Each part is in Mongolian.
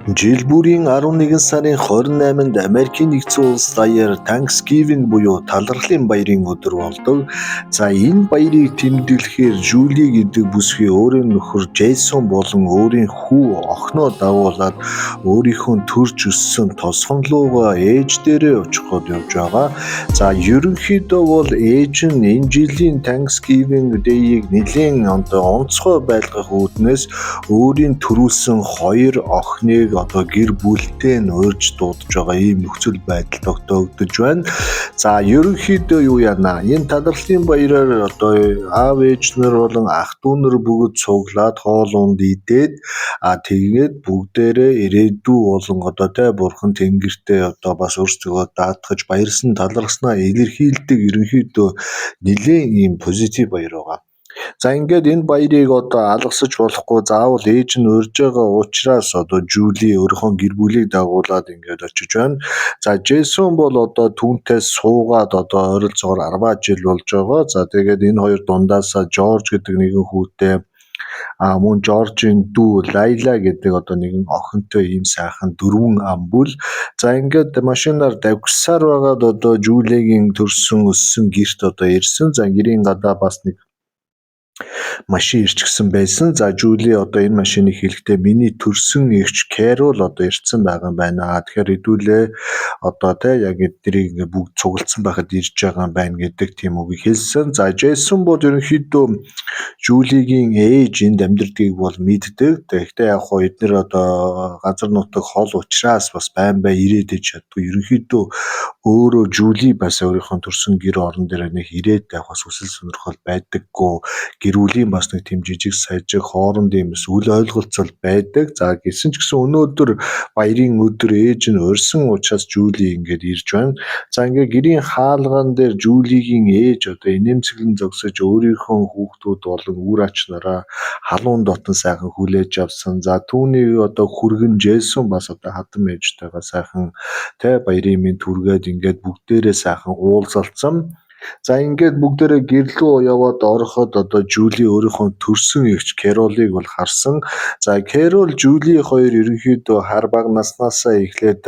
Жил бүрийн 11 сарын 28-нд Америкийн нэгдсэн улс даяар Thanksgiving буюу талархлын баярын өдөр болдог. За энэ баярыг тэмдэглэхээр Жули гэдэг бүсгүй өөрийн нөхөр Джейсон болон өөрийн хүү охиноо дагуулад өөрийнхөө төрж өссөн тосгонлуугаа ээж дээрээ очиход явж байгаа. За ерөнхийдөө бол ээж нь энэ жилийн Thanksgiving Day-ийг нэлийн онцгой байлгах үүднээс өөрийн төрүүлсэн хоёр охиныг гэр бүлтэй нь урьж дуудаж байгаа ийм нөхцөл байдал тогтоогдож байна. За ерөнхийдөө юу яана? Энэ талархлын баяраар аав ээж нар болон ах дүү нар бүгд цуглаад хоол унд идээд тэгээд бүгдээрээ ирээдүй болон бурхан тэнгэртээ бас өөрсдөө даатгаж баярлсан талархснаа илэрхийлдэг ерөнхийдөө нэлээд ийм позитив баяр байгаа. За ингээд энэ баярыг алгасаж болохгүй заавал ээж нь урьж байгаа учраас Жули өөрийнхөө гэр бүлийг дагуулад ингээд очиж байна. За Джейсон бол түүнтэй суугаад ойролцоогоор 10 жил болж байгаа. За тэгээд энэ хоёр дундаасаа Жорж гэдэг нэгэн хүүтэй мөн Жоржийн дүү Лайла гэдэг нэгэн охинтой ийм сайхан 4 ам бүл. За ингээд машинаар давгсаар байгаад Жулигийн төрсөн өссөн гэрт ирсэн. За гэрийн гадаа бас нэг машин ирчихсэн байсан. За Жули энэ машиныг хэлэхдээ миний төрсөн эгч Кэрол ирсэн байгаа юм байна. Тэгэхээр хэдүүлээ яг эднийг бүгд цуглдсан байхад ирж байгаа юм байна гэдэг тийм үгийг хэлсэн. За Джейсон бол ерөнхийдөө Жулигийн ээж энд амьдардгийг бол мэддэг. Тэгэхдээ яг хоо эднэр газар нутаг хол учраас бас байн ирээд иж чаддгүй. Ерөнхийдөө өөрөө Жули бас өөрийнхөө төрсөн гэр орон дээр нэг ирээд явах хүсэл сонирхол байдаггүй. Гэр бүлийн бас нэг тийм жижиг сажиг хоорондын үл ойлголцол байдаг. За гэсэн ч гэсэн өнөөдөр баярын өдөр ээж нь урьсан учраас Жули ингээд ирж байна. За ингээд гэрийн хаалган дээр Жулигийн ээж инээмсэглэн зогсож өөрийнхөө хүүхдүүд болон үр ач нараа халуун дотн сайхан хүлээж авсан. За түүний хүргэн Джейсон бас хатан ээжтэйгээ сайхан баярын мэнд түргээд ингээд бүгдээрээ сайхан уулзалцсан. За ингээд бүгдээрээ гэрлүү яваад ороход Жули өөрийнхөө төрсөн эгч Кэролыг бол харсан. За Кэрол Жули хоёр ерөнхийдөө хар бага наснаасаа эхлээд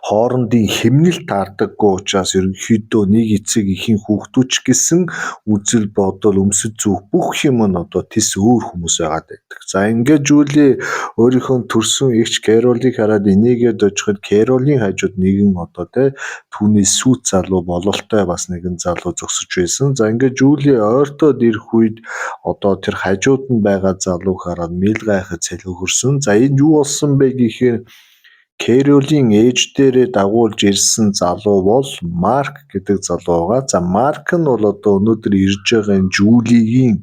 хоорондын хэмнэл таардаггүй учраас ерөнхийдөө нэг эцэг ихийн хүүхдүүч гэсэн үзэл бодол өмсөж зүөх бүх юм нь тис өөр хүмүүс байгаад байдаг. За ингээд Жули өөрийнхөө төрсөн эгч Кэролыг хараад энийгээд очиход Кэролын хажууд нэгэн түүний сүйт залуу бололтой бас нэгэн залуу зогсож байсан. За ингээд Жули ойртоод ирэх үед тэр хажууд нь байгаа залууг хараад мэл гайхаж цалхөрсөн. За энэ юу болсон бэ гэхээр Кэролийн ээж дээрээ дагуулж ирсэн залуу бол Марк гэдэг залуу байгаа. За Марк нь бол өнөөдөр ирж байгаа энэ Жулигийн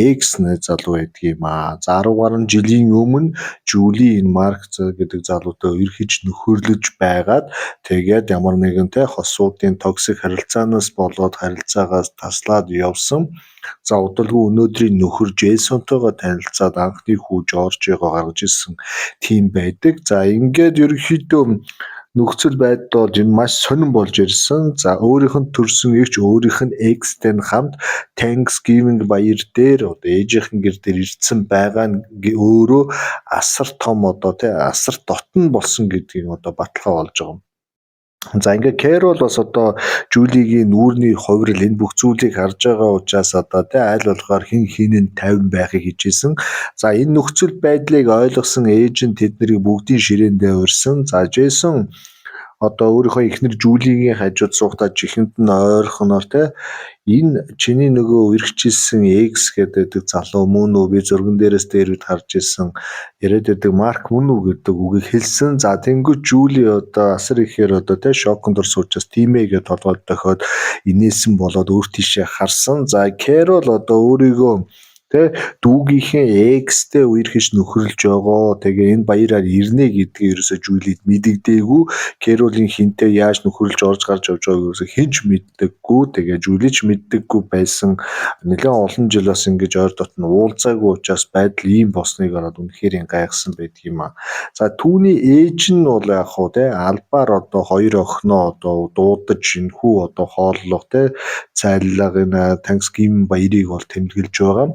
экс залуу байдаг юм аа. За 10 гаруй жилийн өмнө Жули энэ Марк гэдэг залуутай эрхэж нөхөрлөж байгаад тэгээд ямар нэгэн хосуудын токсик харилцаанаас болоод харилцаагаас таслаад явсан. За удалгүй өнөөдрийн нөхөр Джейсонтойгоо танилцаад анхны хүү Жоржиго гаргаж ирсэн тийм байдаг. За ингээд ерөнхийдөө нөхцөл байдал болж энэ маш сонирн болж ирсэн. За өөрийнх нь төрсөн эгч өөрийнх нь экстэй хамт Thanksgiving баяр дээр ээжийнхэн гэр дээр ирсэн байгаа нь өөрөө асар том асар дотн болсон гэдгийг баталгаа болж байгаа юм. За ингээд Кэрол бас Жулигийн нүүрний хувирал энэ бүх зүйлийг харж байгаа учраас аль болохоор хин хинэн 50 байхыг хичээсэн. За энэ нөхцөл байдлыг ойлгосон ээж нь тэднийг бүгдийн ширээндээ урьсан. За Джейсон өөрийнхөө эхнэр Жулигийн хажууд суухдаа чихэнд нь ойрхоноор энэ чиний нөгөө үргэлжилсэн экс гэдэг залуу мөн үү би зурган дээрээс дээрүүд харж ирсэн яриад байдаг Марк мөн үү гэдэг үгийг хэлсэн. За тэнгуү Жули асар ихээр шоконд орсон учраас тиймээ гэж толгойд дохиод инээсэн болоод өөр тийшээ харсан. За Кэрол өөрийгөө дүүгийнхээ экстэй үерхэж нөхөрлж байгаа. Тэгээ энэ баяраар ирнэ гэдгийг ерөөсөө Жулид мэдэгдээгүй. Кэролийн хинтээ яаж нөхөрлж орж гарч явж байгааг ерөөсөө хинч мэддэггүй. Тэгээ Жулич мэддэггүй байсан. Нэлээд олон жил бас ингэж ойр дотн уулзаагүй учраас байдал ийм болсныг хараад үнэхээр гайхсан байдаг юм аа. За түүний ээж нь бол албаар хоёр охиноо дуудаж энэхүү хооллох цайллага энэ Thanksgiving баярыг бол тэмдэглэж байгаа.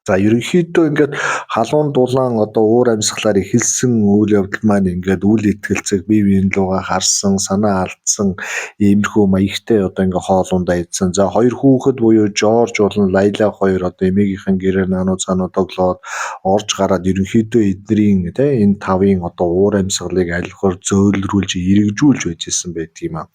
За ерөнхийдөө ингээд халуун дулаан одоо уур амьсгалаар эхэлсэн үйл явдал маань ингээд үл итгэлцэг бие биеийн луга харсан, санаа алдсан иймэрхүү маягтай одоо ингээд хоолундаа идсэн. За хоёр хүүхэд буюу Жорж болон Лайла хоёр одоо эмээгийнхэн гэрээр наануу цаануу тоглоод орж гараад ерөнхийдөө эднэрийн энэ тавын одоо уур амьсгалыг алихаар зөөлрүүлж, эргэжүүлж байж исэн байдгийм аа.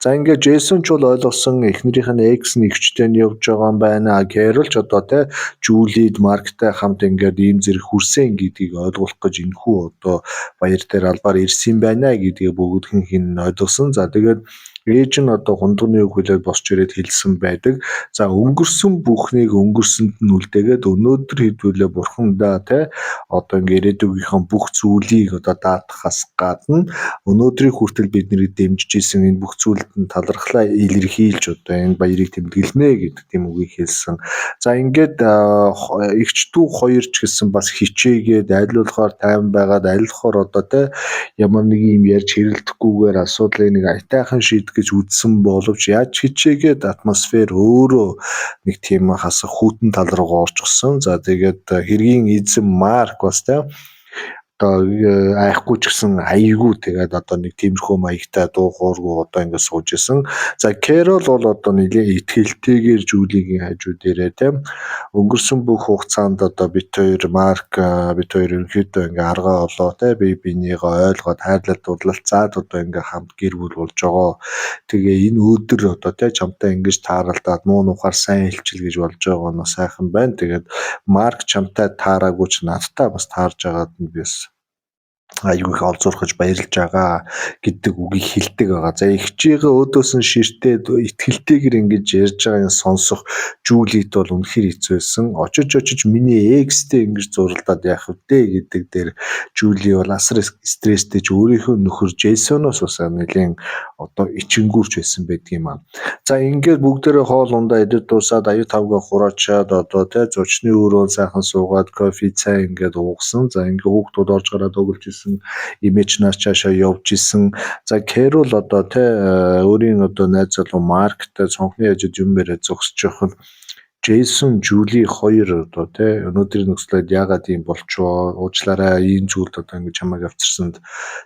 За ингээд Джейсон ч бол ойлгосон эхнэрийнх нь экс нэгчтэй нь явж байгаа юм байна. Кэрол ч одоо Жулид Марктай хамт ингээд ийм зэрэг хүрсэн гэдгийг ойлгуулах гэж энэхүү одоо баяр дээр албаар ирсэн юм байна гэдгийг бүгдхэн хин ойлгосон. За тэгээд ээж нь одоо хундганы үг хэлээд босч ирээд хэлсэн байдаг. За өнгөрсөн бүхнийг өнгөрсөнд нь үлдээгээд өнөөдөр хэдвүлээ бурхандаа одоо ингээд ирээдүйгийнхаа бүх зүйлийг одоо даатгахаас гадна өнөөдрийг хүртэл биднийг дэмжиж исэн энэ бүх зүйлд нь талархлаа илэрхийлж одоо энэ баярыг тэмдэглэнэ гэдэг тийм үгийг хэлсэн. За ингээд эгч дүү хоёр ч гэсэн бас хичээгээд аль болохоор тайван байгаад аль болохоор одоо ямар нэг юм ярьж хэрэлдэхгүйгээр асуудлыг нэг айтайхан шийдэх гэж үзсэн боловч яаж хичээгээд атмосфер өөрөө нэг тийм хасах хүйтэн тал руу орчихсон. За тэгээд хэргийн эзэн Марк бас одоо айхгүй ч гэсэн айгүй тэгээд одоо нэг тиймэрхүү маягтай дуу хооргүй одоо ингээд сууж исэн. За Кэрол бол одоо нэлийн итгэлтэйгээр Жулигийн хажуу дээрээ өнгөрсөн бүх хугацаанд одоо бит хоёр ерөнхийдөө ингээд аргаа олоо бие бинийгээ ойлгоод хайрлал дурлалцаад одоо ингээд хамт гэр бүл болж байгаа. Тэгээ энэ өдөр одоо чамтай ингэж тааралдаад муу нухаар сайн хэлчил гэж болж байгаа нь сайхан байна. Тэгээд Марк чамтай таараагүй ч надтай бас таарж байгаад нь би бас аюу их олзуурхаж баярлж байгаа гэдэг үгийг хэлдэг байгаа. За эгчийнхээ өөдөөс нь ширтээд итгэлтэйгэр ингэж ярьж байгааг сонсох Жулид бол үнэхээр хэцүү байсан. Очиж миний экстэй ингэж зуралдаад яах вэ гэдэг дээр Жули бол асар стресстэй ч өөрийнхөө нөхөр Джейсоноос бас нэлийн одоо ичингүүрч байсан байдгийм аа. За ингээд бүгдээрээ хоол ундаа идэж дуусаад аюу тавга хураачаад одоо зочны өрөө сайхан суугаад кофе цай ингээд уугсан. За ингээд хүүхдүүд орж гараад өгүүлж исэн, имиж нар цаашаа явж исэн. За Кэрол одоо өөрийн одоо найз залуу Марктай цонхны ажид юм бариад зогсож явах нь Джейсон, Жули хоёр одоо өнөөдрийн нөхцөлд яагаад ийм болчихоо, уучлаарай ийм зүйлд одоо ингэж чамайг авчирсанд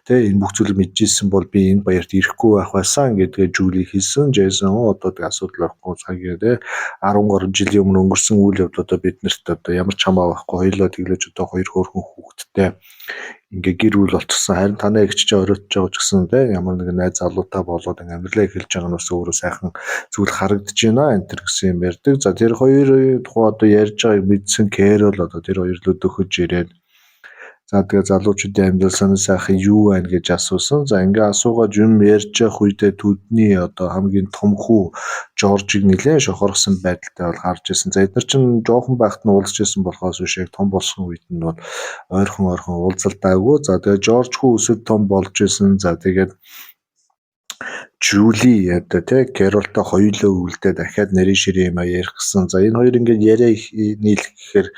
энэ бүх зүйлийг мэдчихсэн бол би энэ баярт ирэхгүй байх байсан гэдгээ Жули хэлсэн. Джейсон одоо асуудал байхгүй цагийн 10 гаруй жилийн өмнө өнгөрсөн үйл явдлуудаа биднэрт одоо ямар ч хамаа байхгүй хоёулаа тэглэж одоо хоёр хөөрхөн хүүхэдтэй ингээ гэр бүл болчихсон. Харин танай эгч чинь оройтж байгаа ч гэсэн ямар нэгэн найз залуутай болоод амьдралаа эхэлж байгаа нь бас өөрөө сайхан зүйл харагдаж байна энэ төр гэсэн юм ярьдаг. За тэр хоёрын тухай одоо ярьж байгааг мэдсэн Кэрол одоо тэр хоёр л өдөхөж ирээд за тэгээ залуучуудын амьдрал сонир сайхан юу байна гэж асуусан. За ингээ асуугаад юм ярьж явах үедээ төдний одоо хамгийн том хүү Жоржийг нэлээд шохоргосон байдалтай бол харж ирсэн. За эдгээр чинь жоохон байхад нь уулзж ирсэн болохоос биш яг том болсон үед нь бол ойрхон уулзалтаагүй. За тэгээ Жорж хүү өсөд том болж ирсэн. За тэгээд Жули одоо Кэролтой хоёулаа өвлдөө дахиад нарийн ширээ юм ярих гэсэн. За энэ хоёр ингээд яриа нийлэх гэхээр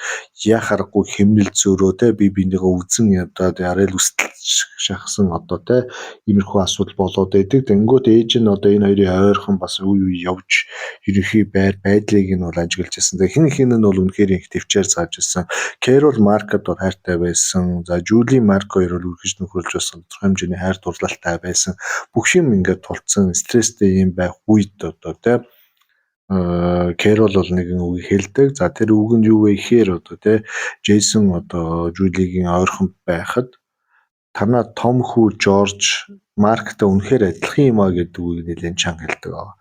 яах аргагүй хэмнэл зөрөө бие биенийгээ үзэн одоо арай л үстэлж шахсан одоо иймэрхүү асуудал болоод байдаг. Тэнгүүт ээж нь одоо энэ хоёрын ойрхон бас үе явж ерөнхий байдлыг нь бол ажиглаж ирсэн. Тэгээ хин нь бол үнэхээр их төвчээр зааж ирсэн. Кэрол Маркад бол хайртай байсан. За Жули Марк хоёр бол үргэлж нөхөрлж бас тодорхой хэмжээний хайр дурлалтай байсан. Бүх юм ингээд тулцсан стресстэй юм байх үед одоо Кэрол бол нэгэн үг хэлдэг. За тэр үг нь юу вэ гэхээр одоо Джейсон одоо Жулигийн ойрхон байхад танаа том хүү Жорж Марктай үнэхээр адилхан юм а гэдэг үгийг нэлээд чанга хэлдэг аа.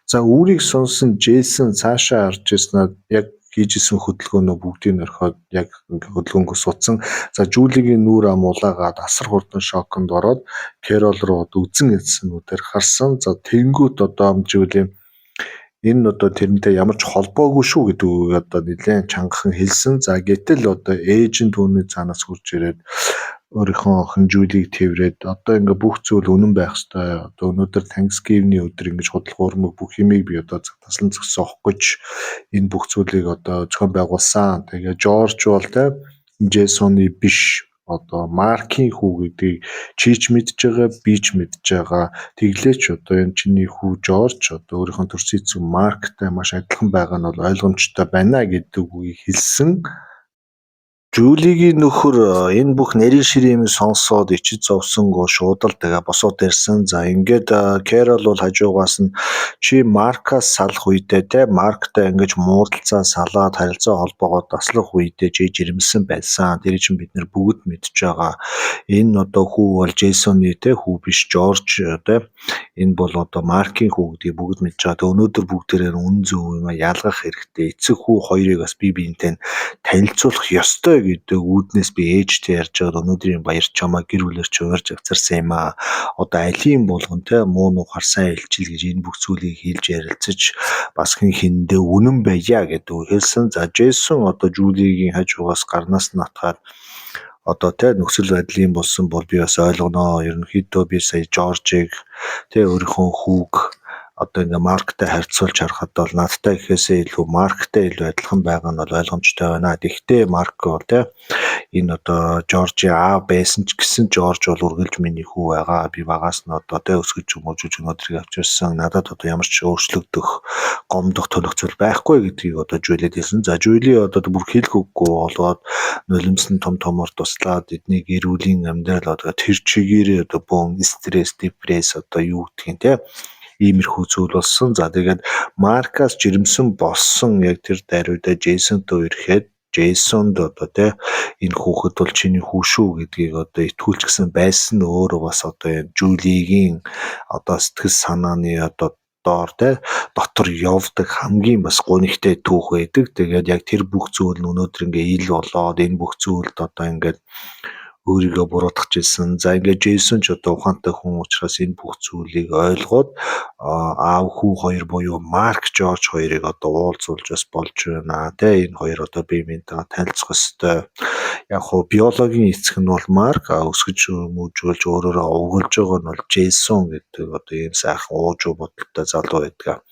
За үүрийг сонсон Джейсон цаашаа харж ирснээр яг хийж исэн хөдөлгөөнөө бүгдийг орхиод яг ингээ хөдөлгөөнгөө суудсан. За Жулигийн нүур ам улаагаад асар хурдан шоконд ороод Кэрол руу үзэн эзсэнүүдээр харсан. За тэнгүүт одоо амжуулын энэ одоо тэрнтэй ямар ч холбоогүй шүү гэдэг үг одоо нэлээд чангахан хэлсэн. За гэтэл одоо ээж нь түүний цаанаас хурж ирээд өөрийнхөө охин Жулиг тэрврээд одоо ингээ бүх зүйл үнэн байх ёстой. Одоо өнөөдөр Thanksgiving-ийн өдөр ингэж худлах уурмаг бүх юмыг би одоо таслан зогсоох гэж энэ бүх зүйлийг одоо зохион байгуулсан. Тэгээ Жорж бол Джейсоны биш одоо Маркийн хүү гэдгийг чи ч мэдж байгаа, би ч мэдж байгаа. Тэглээч одоо энэ чиний хүү Жорж одоо өөрийнхөө төрсөн эцэг Марктай маш адилхан байгаа нь бол ойлгомжтой байна гэдэг үгийг хэлсэн. Жулигийн нөхөр энэ бүх нарийн ширээ юм сонсоод ичиж зовсонгүй шуудал тэгээ босоод ирсэн. За ингээд Кэрол бол хажуугаас нь чи Маркаас салах үедээ те Марктай ингэж муудалцаа салаад харилцаа холбоогоо таслах үедээ чи жирэмсэн байсан. Тэр чинь бид нэр бүгд мэдж байгаа. Энэ одоо хүү бол Джейсоны те хүү биш Жорж те. Энэ бол одоо Маркийн хүү гэдгийг бүгд мэдж байгаа. Тэгээ өнөөдөр бүгдээрээ үн зөв юм ялгах хэрэгтэй. Эцэг хүү хоёрыг бас бие биентэй танилцуулах ёстой гэдэг үүднээс би ээжтэй ярьж байгаа өнөөдрийн баяр чамаа гэр бүлээр ч уурж авчирсан юм аа. Одоо алийн болгон те муу нухар сайн илчил гэж энэ бүх зүйлийг хэлж ярилцаж бас хиндээ үнэн байя гэдэг хэлсэн. За Джейсон одоо Жулигийн хажуугаас гарнаас нь атгаад одоо те нөхцөл байдлын болсон бол би бас ойлгоноо. Ерөнхийдөө би сая Жоржийг те өөрийнхөө хүүг одоо ингээ Марктай харьцуулж харахад бол надтай гэхээсээ илүү Марктай илүү адилхан байгаа нь бол ойлгомжтой байна. Гэхдээ Марк бол те энэ одоо Жоржийн аав байсан ч гэсэн Жорж бол үргэлж миний хүү байгаа. Би багаас нь одоо те өсгөж өмөржүүлж өнөөдрийг авчирсан. Надад одоо ямар ч өөрчлөгдөх, гомдох төлөвцөл байхгүй гэдгийг одоо Жулид хэлсэн. За Жули одоо бүр хэлэхгүй болоод нулимс нь том томор туслаад эдний гэр бүлийн амьдрал одоо тэр чигээрээ одоо бөөн стресс, депресс одоо юу гэдгийг те иймэрхүү зүйл болсон. За тэгээд Маркаас жирэмсэн болсон яг тэр даруйда Джейсонтой ирэхэд Джейсонд одоо те энэ хүүхэд бол чиний хүү шүү гэдгийг одоо итгүүлчихсэн байсан өөрөө бас одоо энэ Жулигийн одоо сэтгэл санааны одоо доор те дотор явдаг хамгийн бас гонигтай түүх байдаг. Тэгээд яг тэр бүх зүйл нь өнөөдөр ингээ ил болоод энэ бүх зүйлд одоо ингээд өөрийгөө буруутгах гэсэн. За ингээд Джейсон ч одоо ухаантай хүн учраас энэ бүх зүйлийг ойлгоод аав хүү хоёр буюу Марк Жорж хоёрыг одоо уулзуулж бас болж байна. Тэ энэ хоёр одоо бие биентэйгээ танилцах ёстой. Яг хуу биологийн эцэг нь бол Марк өсгөж мөжүүлж өөрөөрөө угуулж байгаа нь бол Джейсон гэдэг одоо ийм сайхан уужуу бодолтой залуу байдаг.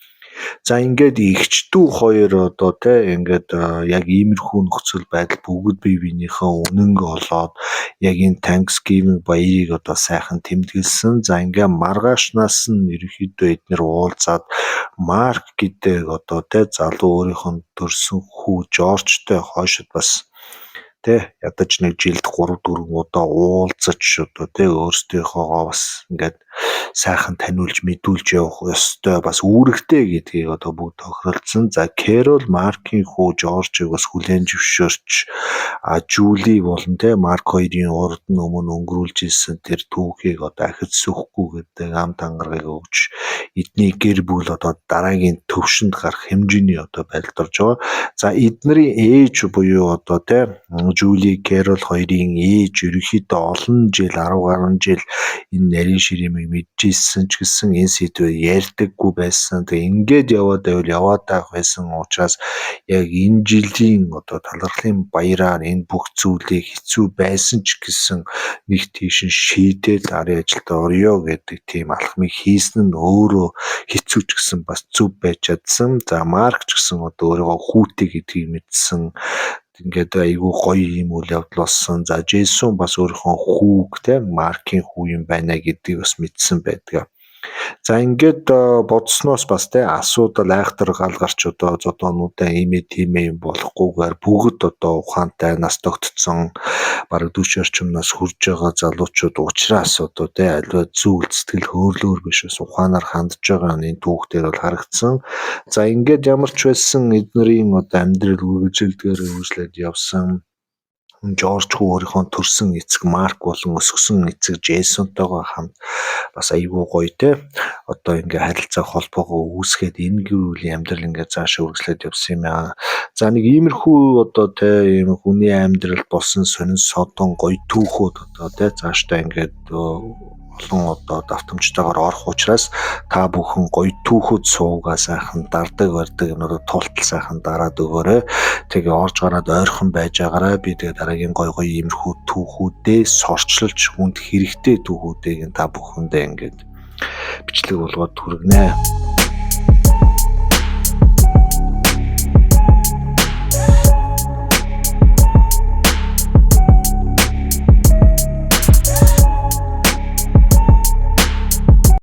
За ингээд эгчдүү хоёр одоо те ингээд яг иймэрхүү нөхцөл байдал бүгд бие биенийхээ үнэнг олоод яг энэ Thanksgiving баярыг одоо сайхан тэмдэглэсэн. За ингээд маргаашнаас нь ерөнхийдөө эднэр уулзаад Марк гэдэг одоо те залуу өөрийнхөө төрсөн хүү Жоржтой хойшод бас те ядаж нэг жилд 3-4 удаа уулзаж одоо те өөрсдийнхоогоо бас ингээд сайхан таниулж мэдүүлж явах ёстой бас үүрэгтэй гэдгийг одоо бүгд тохиролцсон. За Кэрол Маркийн хүү Жоржийг бас хүлээн зөвшөөрч Жули болон те Марк хоёрын урд нь өмнө өнгөрүүлж ирсэн тэр түүхийг одоо ахиж сөхгүй гэдэг ам тангарыг өгч эдний гэр бүл одоо дараагийн төвшөнд гарах хэмжээний одоо байдалд орж байгаа. За эднэрийн ээж буюу одоо те Жули Кэрол хоёрын ээж ерөнхийдөө олон жил 10 гаруй жил энэ нарийн ширэмийг мэдчихсэн ч гэсэн энэ сэдвээр ярьдаггүй байсан. Тэгээ ингээд яваад байвал яваад байх байсан учраас яг энэ жилийн одоо талархлын баяраар энэ бүх зүйлийг хэцүү байсан ч гэсэн нэг тийш шийдээд арын ажилдаа орё гэдэг тийм алхмыг хийсэн нь өөрөө хэцүү ч гэсэн бас зөв байж чадсан. За Марк ч гэсэн одоо өөрийгөө хүүтэй гэдгийг мэдсэн. Ингээд айгүй гоё юм үйл явдал болсон. За Джейсон бас өөрийнхөө хүүг те Маркийн хүү юм байна гэдгийг бас мэдсэн байдаг. За ингээд бодсноос бас те асуудал айхтар гал гарч одоо зодоонуудаа имээ тиймээ юм болохгүйгээр бүгд одоо ухаантай нас тогтцсон бараг 40 орчимнаас хүрж байгаа залуучууд уучраас одоо те аливаа зүйл сэтгэл хөөрлөөр биш бас ухаанаар хандж байгаа энэ түүхтэр бол харагдсан. За ингээд ямар ч байсан эднэрийн одоо амьдрал үргэлжилдгээр үргэлжлээд явсан. Жорж хүү өөрийнхөө төрсөн эцэг Марк болон өсгсөн эцэг Джейсонтойгоо хамт бас айгүй гоё те одоо ингээ харилцаа холбоогоо үүсгээд энэ гэр бүлийн амьдрал ингээ цаашаа үргэлжлээд явсан юм аа. За нэг иймэрхүү одоо те ийм хүний амьдралд болсон сонин содон гоё түүхүүд одоо те цаашдаа ингээд олон одоо давтамжтайгаар орох учраас та бүхэн гоё түүхүүд суугаа сайхан дардаг барьдаг юмнуудад тултал сайхан дараад өгөөрэй. Тэгээ орж гараад ойрхон байж агаарай. Би тэгээ дараагийн гоё иймэрхүү түүхүүдээс сорчлолж хүнд хэрэгтэй түүхүүдийг та бүхэндээ ингээд бичлэг болгоод хүргэнэ.